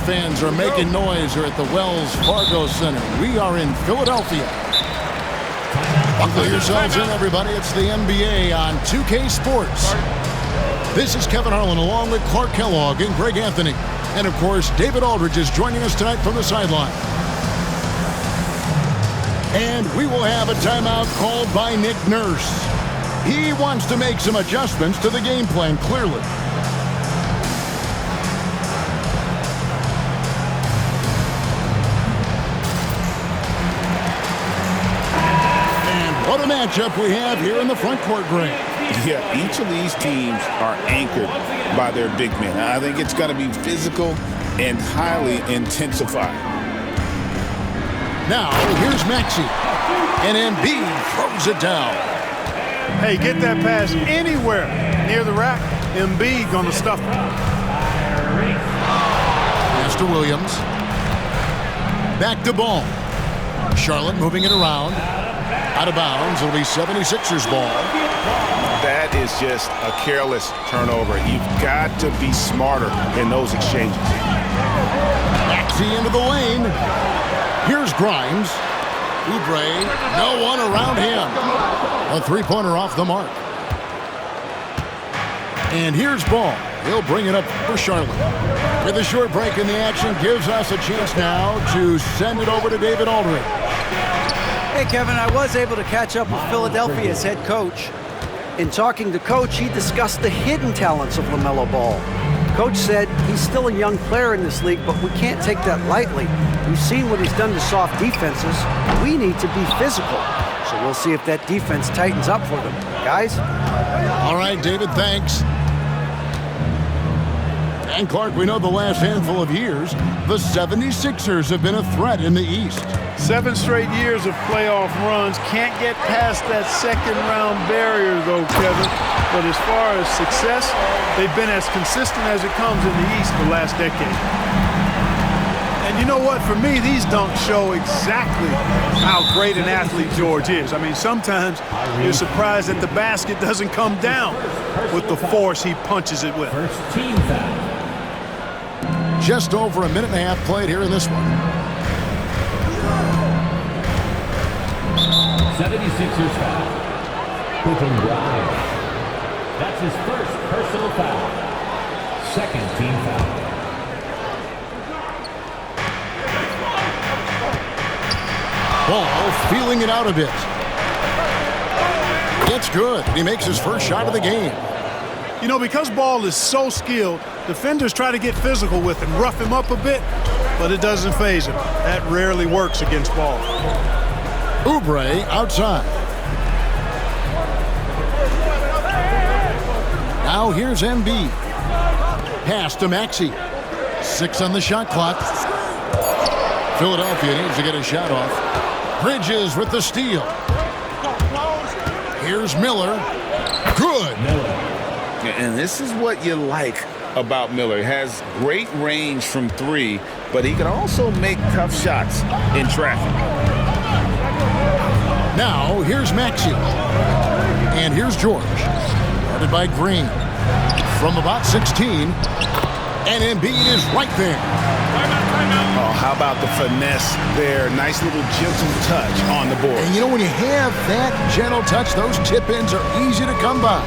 fans are making noise here at the Wells Fargo Center. We are in Philadelphia. Buckle yourselves in, everybody. It's the NBA on 2K Sports. This is Kevin Harlan along with Clark Kellogg and Greg Anthony. And, of course, David Aldridge is joining us tonight from the sideline. And we will have a timeout called by Nick Nurse. He wants to make some adjustments to the game plan, clearly. What a matchup we have here in the front court, Greg. Yeah, each of these teams are anchored by their big men. I think it's going to be physical and highly intensified. Now, here's Maxey. And Embiid throws it down. Hey, get that pass anywhere near the rack. Embiid going to stuff it. Pass to Williams. Back to Ball. Charlotte moving it around. Out of bounds. It'll be 76ers ball. That is just a careless turnover. You've got to be smarter in those exchanges. Maxey into the lane. Here's Grimes. Oubre, no one around him. A three-pointer off the mark. And here's Ball. He'll bring it up for Charlotte. With a short break in the action, gives us a chance now to send it over to David Aldridge. Hey, Kevin, I was able to catch up with Philadelphia's head coach. In talking to Coach, he discussed the hidden talents of LaMelo Ball. Coach said he's still a young player in this league, but we can't take that lightly. We've seen what he's done to soft defenses. We need to be physical. So we'll see if that defense tightens up for them. Guys? All right, David, thanks. And Clark, we know the last handful of years, the 76ers have been a threat in the East. 7 straight years of playoff runs. Can't get past that second-round barrier, though, Kevin. But as far as success, they've been as consistent as it comes in the East the last decade. And you know what? For me, these dunks show exactly how great an athlete George is. I mean, sometimes you're surprised that the basket doesn't come down with the force he punches it with. Just over a minute and a half played here in this one. 76ers foul. Cooking Grimes. That's his first personal foul. Second team foul. Ball feeling it out a bit. It's good. He makes his first shot of the game. You know, because Ball is so skilled, defenders try to get physical with him, rough him up a bit, but it doesn't faze him. That rarely works against Ball. Oubre outside. Now here's Embiid. Pass to Maxey. 6 on the shot clock. Philadelphia needs to get a shot off. Bridges with the steal. Here's Miller. Good. And this is what you like about Miller. He has great range from 3, but he can also make tough shots in traffic. Now, here's Maxey. And here's George. Guarded by Green. From about 16. And Embiid is right there. Oh, how about the finesse there? Nice little gentle touch on the board. And you know, when you have that gentle touch, those tip-ins are easy to come by.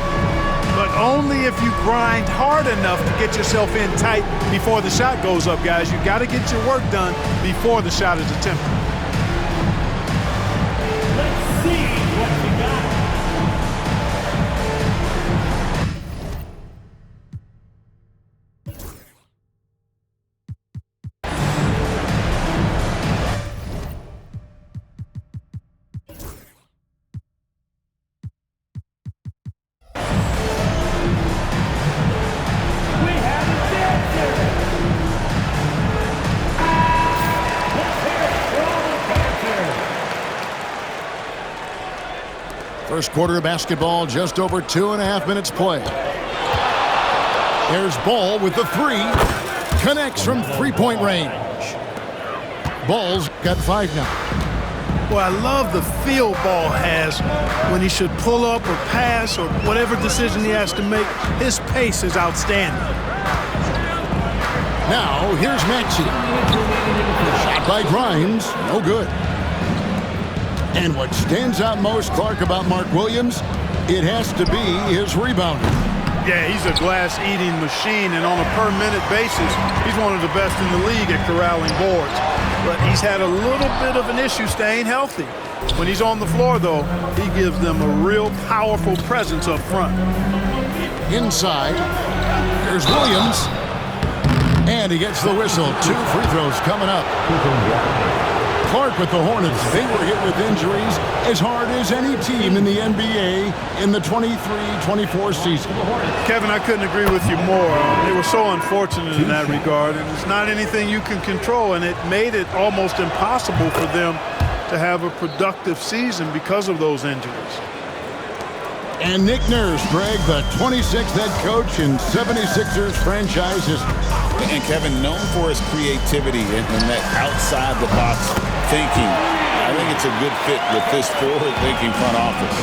But only if you grind hard enough to get yourself in tight before the shot goes up, guys. You got to get your work done before the shot is attempted. Let's see what we got. First quarter of basketball, just over 2.5 minutes play. There's Ball with the 3. Connects from three-point range. Ball's got 5 now. Boy, I love the feel Ball has when he should pull up or pass or whatever decision he has to make. His pace is outstanding. Now, here's Maxey. Shot by Grimes. No good. And what stands out most, Clark, about Mark Williams, it has to be his rebounding. Yeah, he's a glass-eating machine, and on a per-minute basis, he's one of the best in the league at corralling boards. But he's had a little bit of an issue staying healthy. When he's on the floor, though, he gives them a real powerful presence up front. Inside, there's Williams. And he gets the whistle. 2 free throws coming up. Clark with the Hornets. They were hit with injuries as hard as any team in the NBA in the 23-24 season. Kevin, I couldn't agree with you more. They were so unfortunate in that regard, and it's not anything you can control, and it made it almost impossible for them to have a productive season because of those injuries. And Nick Nurse, Greg, the 26th head coach in 76ers franchise history. And Kevin, known for his creativity and that outside-the-box thinking, I think it's a good fit with this forward-thinking front office.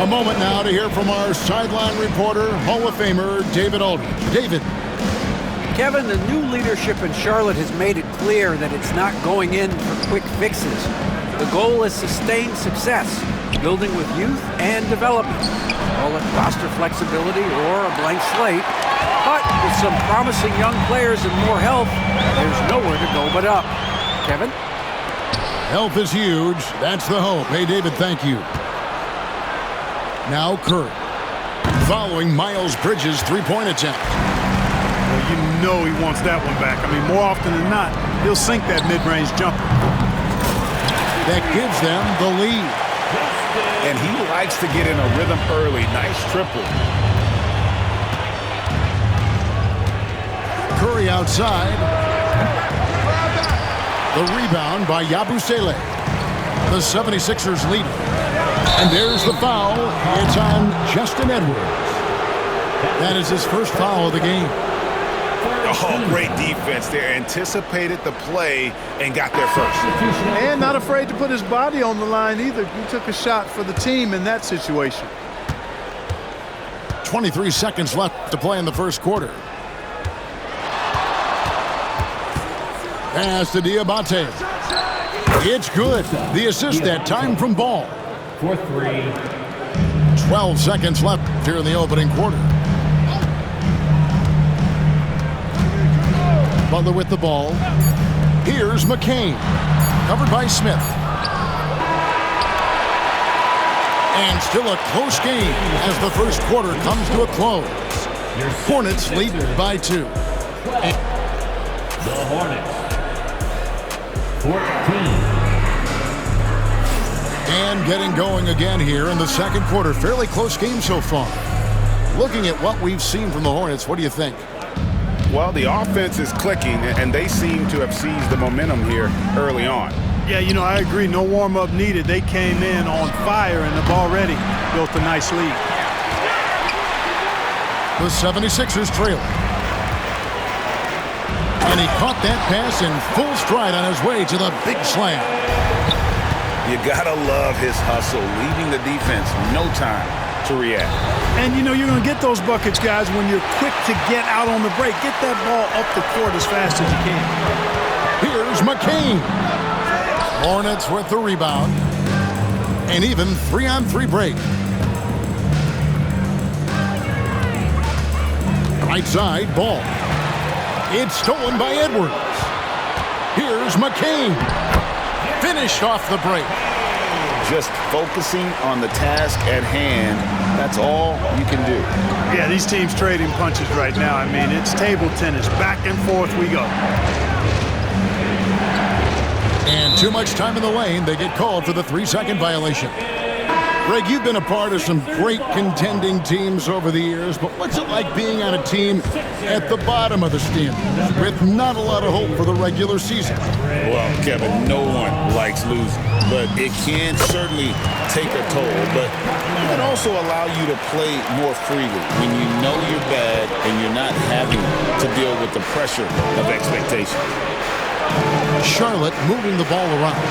A moment now to hear from our sideline reporter, Hall of Famer David Aldridge. David. Kevin, the new leadership in Charlotte has made it clear that it's not going in for quick fixes. The goal is sustained success, building with youth and development. Call it roster flexibility or a blank slate. But with some promising young players and more health, there's nowhere to go but up. Kevin? Health is huge. That's the hope. Hey, David, thank you. Now Kerr. Following Miles Bridges' three-point attempt. Well, you know he wants that one back. I mean, more often than not, he'll sink that mid-range jumper. That gives them the lead. And he likes to get in a rhythm early. Nice triple. Curry outside. The rebound by Yabusele. The 76ers lead. And there's the foul. It's on Justin Edwards. That is his first foul of the game. Oh, great defense there. Anticipated the play and got there first. And not afraid to put his body on the line either. He took a shot for the team in that situation. 23 seconds left to play in the first quarter. Pass to Diabate. It's good. The assist that time from Ball. For 3. 12 seconds left here in the opening quarter. Butler with the ball. Here's McCain. Covered by Smith. And still a close game as the first quarter comes to a close. Hornets lead by 2. The Hornets. 14. And getting going again here in the second quarter. Fairly close game so far. Looking at what we've seen from the Hornets, what do you think? Well, the offense is clicking, and they seem to have seized the momentum here early on. Yeah, you know, I agree. No warm-up needed. They came in on fire and have already built a nice lead. The 76ers trail. And he caught that pass in full stride on his way to the big slam. You gotta love his hustle, leaving the defense no time to react. And, you know, you're going to get those buckets, guys, when you're quick to get out on the break. Get that ball up the court as fast as you can. Here's McCain. Hornets with the rebound. And even 3-on-3 break. Right side, Ball. It's stolen by Edwards. Here's McCain. Finished off the break. Just focusing on the task at hand, that's all you can do. Yeah, these teams trading punches right now. I mean, it's table tennis. Back and forth we go. And too much time in the lane. They get called for the 3-second violation. Greg, you've been a part of some great contending teams over the years, but what's it like being on a team at the bottom of the standings with not a lot of hope for the regular season? Well, Kevin, no one likes losing, but it can certainly take a toll. But it can also allow you to play more freely when you know you're bad and you're not having to deal with the pressure of expectation. Charlotte moving the ball around.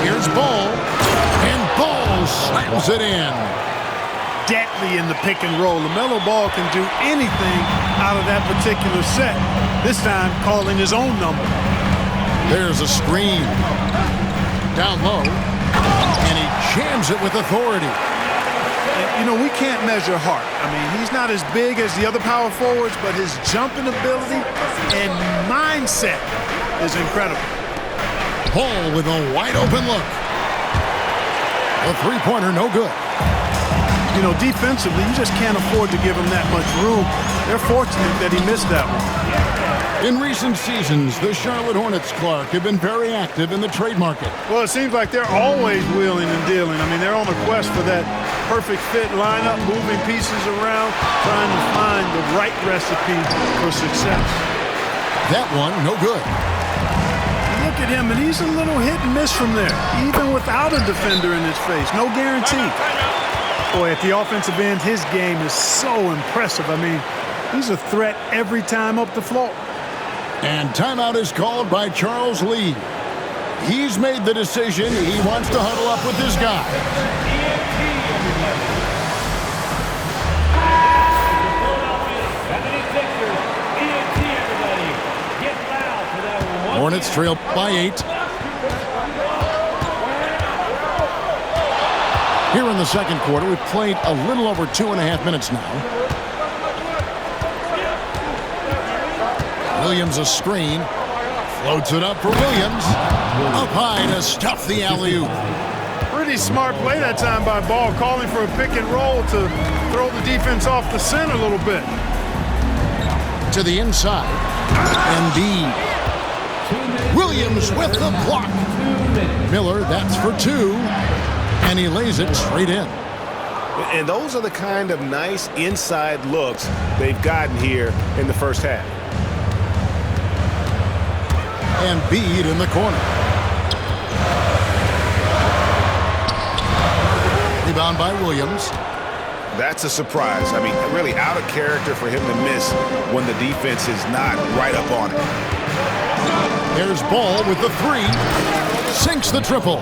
Here's Ball, and Ball slams it in. deadly in the pick and roll. LaMelo Ball can do anything out of that particular set. This time, calling his own number. There's a screen. Down low. And he jams it with authority. And, you know, we can't measure heart. I mean, he's not as big as the other power forwards, but his jumping ability and mindset is incredible. Paul with a wide open look. A three-pointer, no good. You know, defensively, you just can't afford to give him that much room. They're fortunate that he missed that one. In recent seasons, the Charlotte Hornets, Clark, have been very active in the trade market. Well, it seems like they're always wheeling and dealing. I mean, they're on a quest for that perfect fit lineup, moving pieces around, trying to find the right recipe for success. That one, no good. Look at him, and he's a little hit and miss from there, even without a defender in his face. No guarantee. Boy, at the offensive end, his game is so impressive. I mean, he's a threat every time up the floor. And timeout is called by Charles Lee. He's made the decision. He wants to huddle up with his guy. Hornets trail by 8. Here in the second quarter, we've played a little over 2.5 minutes now. Williams a screen. Floats it up for Williams. Up high to stuff the alley-oop. Pretty smart play that time by Ball, calling for a pick and roll to throw the defense off the scent a little bit. To the inside. Embiid. Williams with the block. Miller, that's for 2. And he lays it straight in. And those are the kind of nice inside looks they've gotten here in the first half. Embiid in the corner. Rebound by Williams. That's a surprise. I mean, really out of character for him to miss when the defense is not right up on it. There's Ball with the 3. Sinks the triple.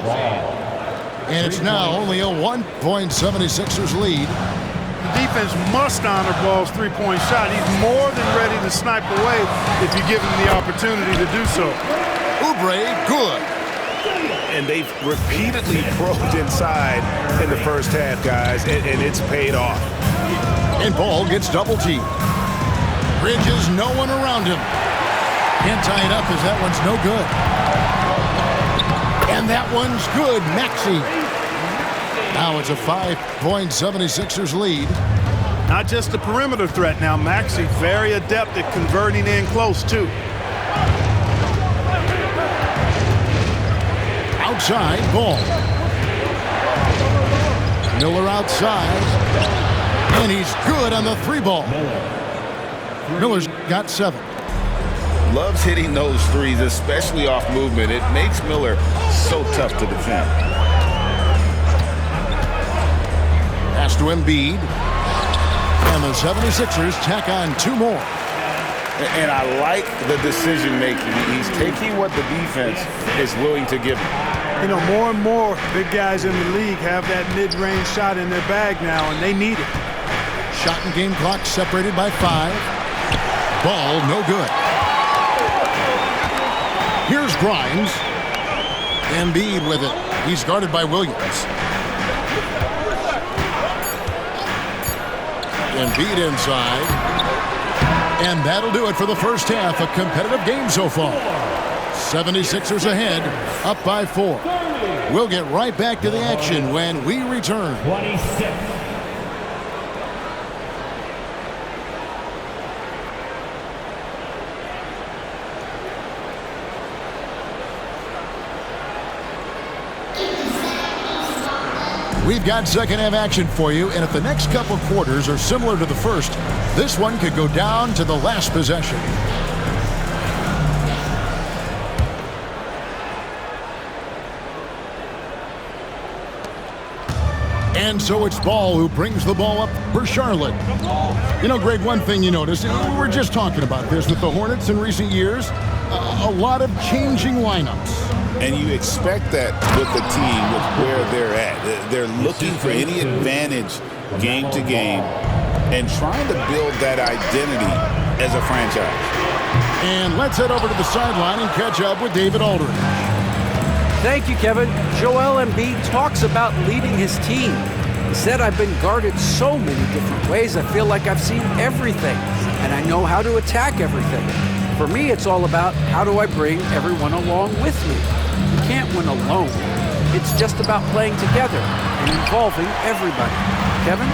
And it's now only a 1.76ers lead. The defense must honor Ball's three-point shot. He's more than ready to snipe away if you give him the opportunity to do so. Oubre, good. And they've repeatedly probed inside in the first half, guys, and it's paid off. And Ball gets double teamed. Bridges no one around him. Can't tie it up as that one's no good. And that one's good. Maxey. Now it's a 5.76ers lead. Not just a perimeter threat now. Maxey very adept at converting in close, too. Outside, Ball. Miller outside. And he's good on the 3-ball. Miller's got 7. Loves hitting those threes, especially off movement. It makes Miller so tough to defend. Pass to Embiid. And the 76ers tack on 2 more. And I like the decision-making. He's taking what the defense is willing to give him. You know, more and more big guys in the league have that mid-range shot in their bag now, and they need it. Shot and game clock separated by 5. Ball no good. Here's Grimes. Embiid with it. He's guarded by Williams. Embiid inside. And that'll do it for the first half. A competitive game so far. 76ers ahead, up by 4. We'll get right back to the action when we return. 26. We've got second half action for you, and if the next couple quarters are similar to the first, this one could go down to the last possession. And so it's Ball who brings the ball up for Charlotte. You know, Greg, one thing you notice, we're just talking about this with the Hornets in recent years, a lot of changing lineups. And you expect that with the team, with where they're at. They're looking for any advantage game to game and trying to build that identity as a franchise. And let's head over to the sideline and catch up with David Aldridge. Thank you, Kevin. Joel Embiid talks about leading his team. He said, "I've been guarded so many different ways. I feel like I've seen everything, and I know how to attack everything. For me, it's all about how do I bring everyone along with me. You can't win alone. It's just about playing together and involving everybody." Kevin?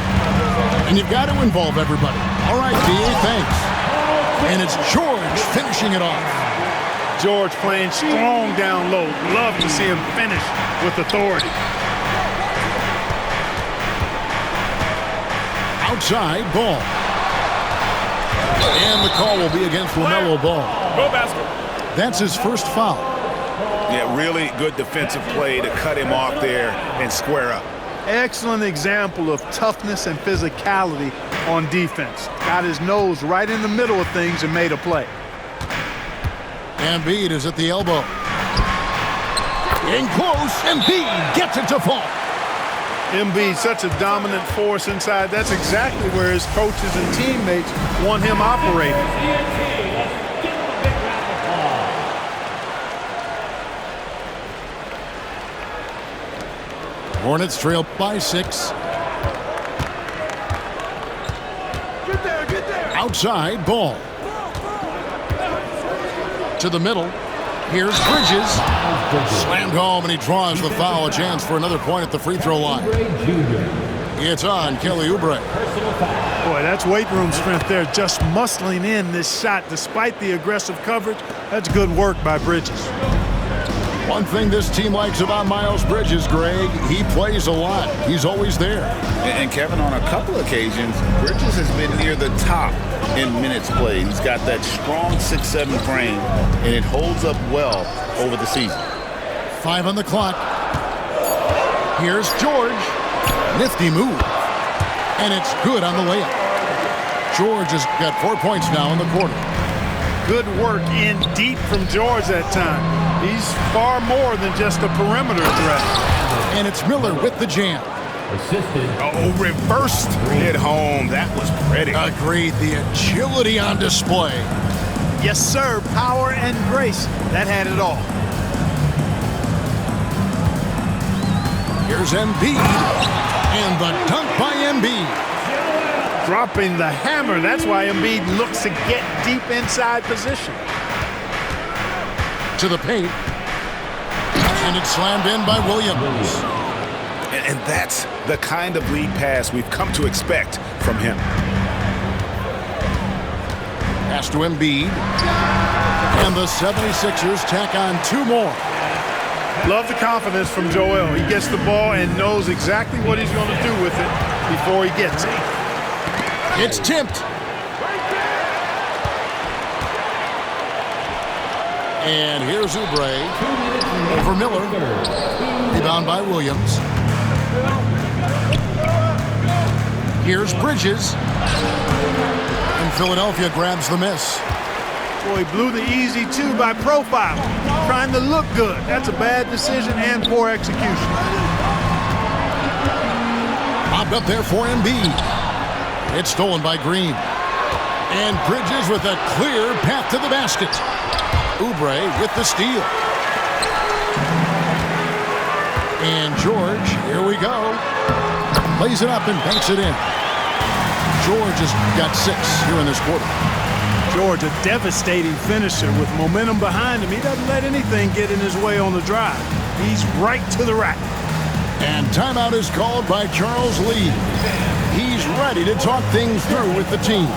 And you've got to involve everybody. All right, D.A., thanks. And it's George finishing it off. George playing strong down low. Love to see him finish with authority. Outside ball. And the call will be against LaMelo Ball. Go basket. That's his first foul. Yeah, really good defensive play to cut him off there and square up. Excellent example of toughness and physicality on defense. Got his nose right in the middle of things and made a play. Embiid is at the elbow. In close, Embiid gets it to fall. Embiid, such a dominant force inside. That's exactly where his coaches and teammates want him operating. Hornets trail by 6. Get there. Outside ball. To the middle. Here's Bridges. Slammed home, and he draws the foul. A chance for another point at the free throw line. It's on Kelly Oubre. Boy, that's weight room strength there. Just muscling in this shot despite the aggressive coverage. That's good work by Bridges. One thing this team likes about Miles Bridges, Greg, he plays a lot. He's always there. And Kevin, on a couple occasions, Bridges has been near the top in minutes played. He's got that strong 6'7" frame, and it holds up well over the season. 5 on the clock. Here's George. Nifty move. And it's good on the layup. George has got 4 points now in the quarter. Good work in deep from George that time. He's far more than just a perimeter threat. And it's Miller with the jam. Oh, reversed hit home. That was pretty. Agreed. The agility on display. Yes, sir. Power and grace. That had it all. Here's Embiid. And the dunk by Embiid. Dropping the hammer. That's why Embiid looks to get deep inside position. To the paint. And it's slammed in by Williams. And that's the kind of lead pass we've come to expect from him. Pass to Embiid. And the 76ers tack on 2 more. Love the confidence from Joel. He gets the ball and knows exactly what he's going to do with it before he gets it. It's tipped. And here's Oubre over Miller. Rebound by Williams. Here's Bridges. And Philadelphia grabs the miss. Boy, he blew the easy 2 by profile. Trying to look good. That's a bad decision and poor execution. Popped up there for Embiid. It's stolen by Green. And Bridges with a clear path to the basket. Oubre with the steal. And George, here we go. Lays it up and banks it in. George has got 6 here in this quarter. George, a devastating finisher with momentum behind him. He doesn't let anything get in his way on the drive. He's right to the rack. And timeout is called by Charles Lee. He's ready to talk things through with the team.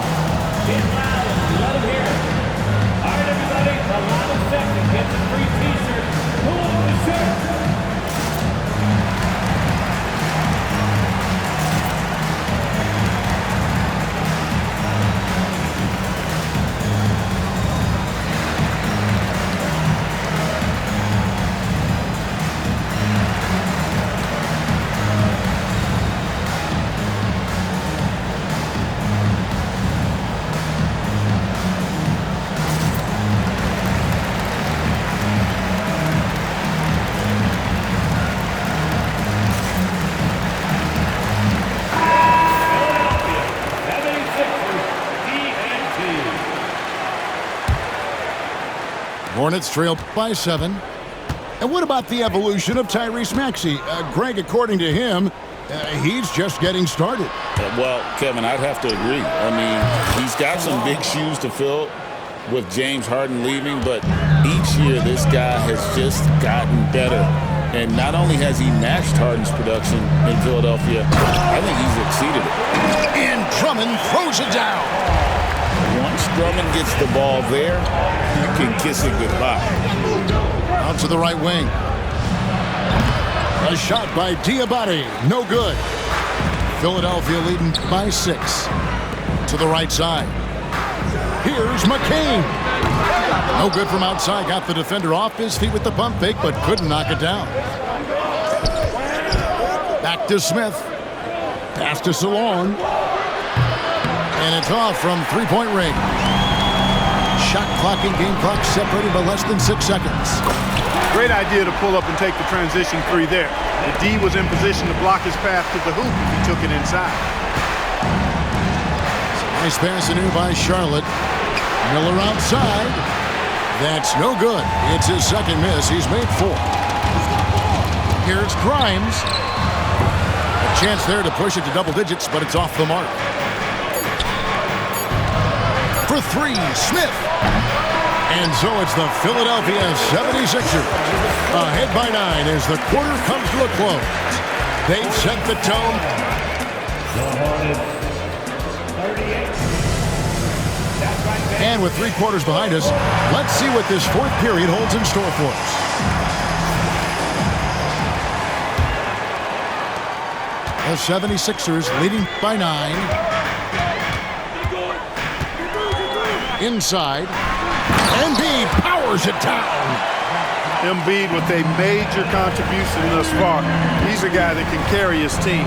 Hornets trail by 7. And what about the evolution of Tyrese Maxey? Greg, according to him, he's just getting started. Well, Kevin, I'd have to agree. I mean, he's got some big shoes to fill with James Harden leaving, but each year this guy has just gotten better. And not only has he matched Harden's production in Philadelphia, I think he's exceeded it. And Drummond throws it down. Once Drummond gets the ball there, you can kiss it goodbye. Out to the right wing. A shot by Diabate. No good. Philadelphia leading by 6. To the right side. Here's McCain. No good from outside. Got the defender off his feet with the pump fake, but couldn't knock it down. Back to Smith. Pass to Salon. And it's off from three-point range. Shot clock and game clock separated by less than 6 seconds. Great idea to pull up and take the transition 3 there. The D was in position to block his path to the hoop if he took it inside. Nice pass in here by Charlotte. Miller outside. That's no good. It's his second miss. He's made 4. Here's Grimes. A chance there to push it to double digits, but it's off the mark. For 3, Smith. And so it's the Philadelphia 76ers. Ahead by 9 as the quarter comes to a close. They've set the tone. The Hornets, 38. And with 3 quarters behind us, let's see what this 4th period holds in store for us. The 76ers leading by 9. Inside. Embiid powers it down. Embiid with a major contribution thus far. He's a guy that can carry his team.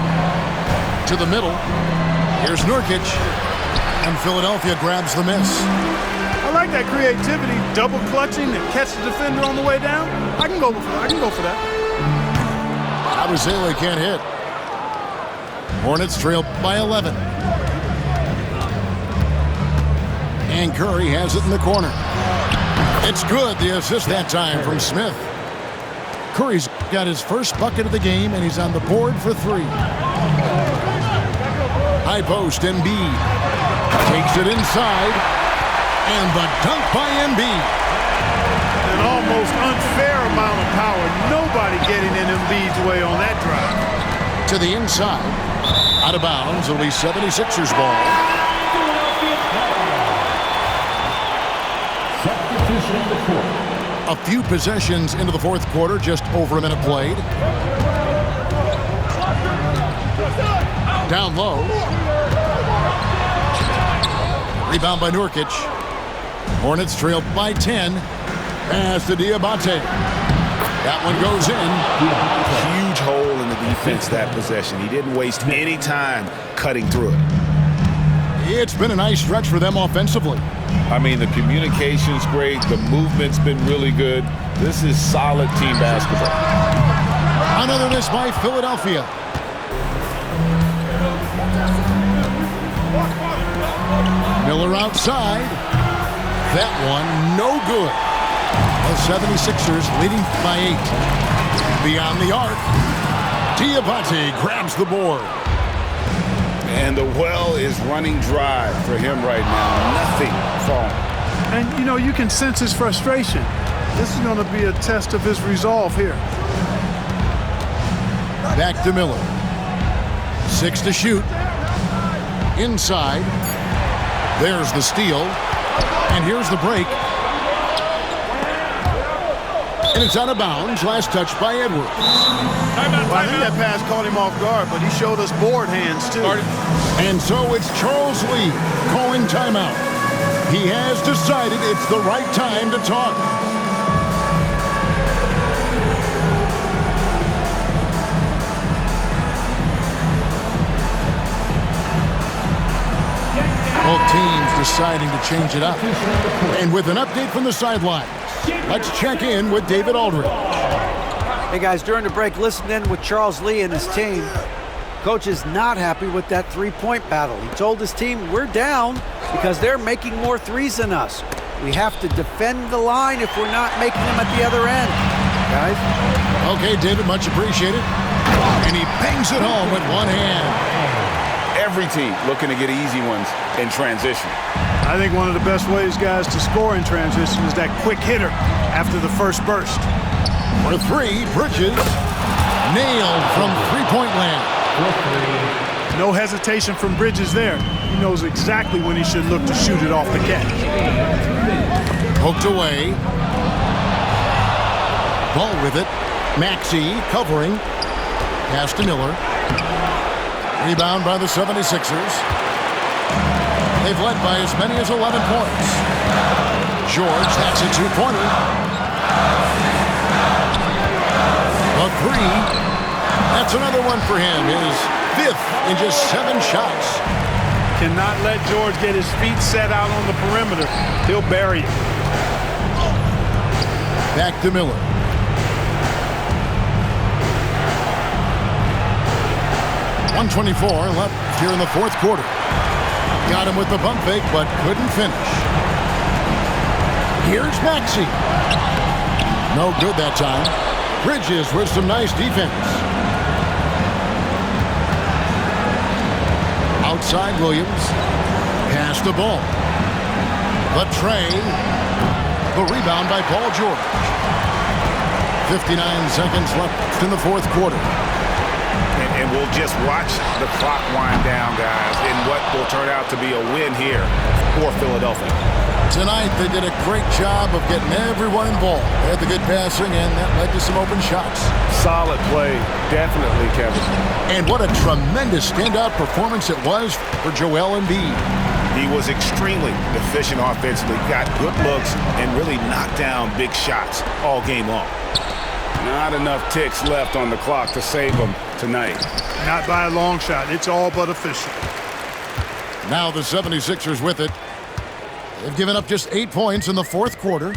To the middle. Here's Nurkic. And Philadelphia grabs the miss. I like that creativity, double clutching and catch the defender on the way down. I can go for that. Abusele can't hit. Hornets trail by 11. And Curry has it in the corner. It's good, the assist that time from Smith. Curry's got his first bucket of the game, and he's on the board for 3. High post, Embiid. Takes it inside. And the dunk by Embiid. An almost unfair amount of power. Nobody getting in Embiid's way on that drive. To the inside. Out of bounds. It'll be 76ers ball. Substitution in the court. A few possessions into the 4th quarter, just over a minute played. Down low. Rebound by Nurkic. Hornets trail by 10. Pass to Diabate. That one goes in. Huge hole in the defense that possession. He didn't waste any time cutting through it. It's been a nice stretch for them offensively. I mean, the communication's great. The movement's been really good. This is solid team basketball. Another miss by Philadelphia. Miller outside. That one no good. The 76ers leading by 8. Beyond the arc. Diabate grabs the board. And the well is running dry for him right now. Nothing falling. And, you know, you can sense his frustration. This is going to be a test of his resolve here. Back to Miller. 6 to shoot. Inside. There's the steal. And here's the break. And it's out of bounds. Last touch by Edwards. Well, I think that pass caught him off guard, but he showed us board hands, too. And so it's Charles Lee calling timeout. He has decided it's the right time to talk. Both teams deciding to change it up. And with an update from the sidelines, let's check in with David Aldridge. Hey guys, during the break, listen in with Charles Lee and his team. Coach is not happy with that three-point battle. He told his team, we're down because they're making more threes than us. We have to defend the line if we're not making them at the other end, guys. Okay, David, much appreciated. And he bangs it home with one hand. Every team looking to get easy ones in transition. I think one of the best ways, guys, to score in transition is that quick hitter after the first burst. For three, Bridges nailed from three-point land. No hesitation from Bridges there. He knows exactly when he should look to shoot it off the catch. Poked away. Ball with it. Maxey covering. Pass to Miller. Rebound by the 76ers. They've led by as many as 11 points. George, that's a two-pointer. A three. That's another one for him. His fifth in just 7 shots. Cannot let George get his feet set out on the perimeter. He'll bury it. Back to Miller. .124 left here in the fourth quarter. Got him with the bump fake, but couldn't finish. Here's Maxey. No good that time. Bridges with some nice defense. Outside Williams. Pass the ball. The tray. The rebound by Paul George. 59 seconds left in the fourth quarter. And we'll just watch the clock wind down, guys, in what will turn out to be a win here for Philadelphia. Tonight, they did a great job of getting everyone involved. They had the good passing, and that led to some open shots. Solid play, definitely, Kevin. And what a tremendous standout performance it was for Joel Embiid. He was extremely efficient offensively, got good looks, and really knocked down big shots all game long. Not enough ticks left on the clock to save them tonight. Not by a long shot. It's all but official. Now the 76ers with it. They've given up just 8 points in the fourth quarter.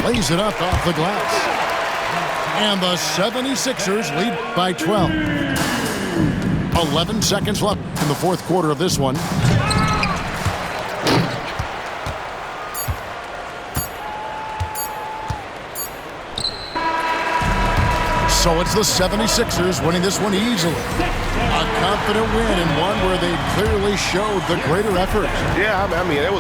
Lays it up off the glass. And the 76ers lead by 12. 11 seconds left in the fourth quarter of this one. So it's the 76ers winning this one easily. A confident win and one where they clearly showed the greater effort. Yeah, I mean, it was